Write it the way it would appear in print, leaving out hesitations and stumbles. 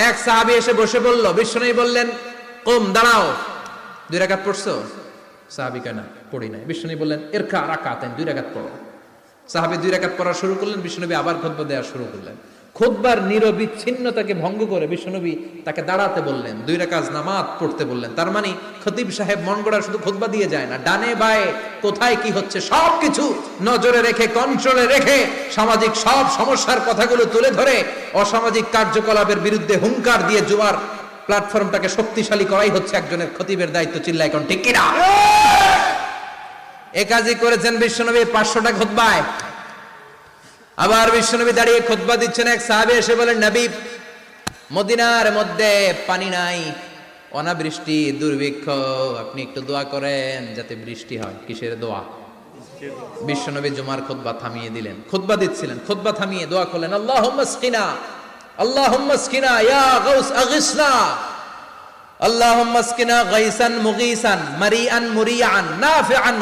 এক সাহাবী এসে বসে বলল, বিশ্বনবী বললেন কুম, দাঁড়াও। 2 রাকাত পড়ছো? সাহাবী কেন পড়ি নাই। বিশ্বনবী বললেন ইরকা রাকাতান, 2 রাকাত পড়ো। সাহাবী 2 রাকাত পড়া শুরু করলেন, বিশ্বনবী আবার খুতবা দেওয়া শুরু করলেন। খুতবার নিরবিচ্ছিন্নতাকে ভঙ্গ করে বিশ্বনবী তাকে দাঁড়াতে বললেন, 2 রাকাত নামাজ পড়তে বললেন। তার মানে খতিব সাহেব মন গড়া শুধু খুতবা দিয়ে যায় না, ডানে বায়ে কোথায় কি হচ্ছে সবকিছু নজরে রেখে, কন্ট্রোলে রেখে, সামাজিক সব সমস্যার কথাগুলো তুলে ধরে অসামাজিক কার্যকলাপের বিরুদ্ধে হুঙ্কার দিয়ে জুমার প্ল্যাটফর্মটাকে শক্তিশালী করাই হচ্ছে একজনের খতিবের দায়িত্ব। চিল্লায় কোন ঠিক কিনা? এ কাজই করেছেন বিশ্বনবী 500টা খুতবায়। আবার বিশ্বনবী দাঁড়িয়ে খুতবা দিচ্ছেন, এক সাহাবী এসে বলেন, নবী মদিনার মধ্যে পানি নাই, অনাবৃষ্টি, দুর্ভিক্ষ, আপনি একটু দোয়া করেন যাতে বৃষ্টি হয়। কিসের দোয়া? বিশ্বনবী জুমার খুতবা থামিয়ে দিলেন, খুতবা দিচ্ছিলেন, খুতবা থামিয়ে দোয়া করলেন, আল্লাহুম্মা আসকিনা, আল্লাহুম্মা আসকিনা ইয়া গাউস আগিসনা, আল্লাহুম্মা আসকিনা গাইসান মুগীসান মারিআন মুরিআন নাফিআন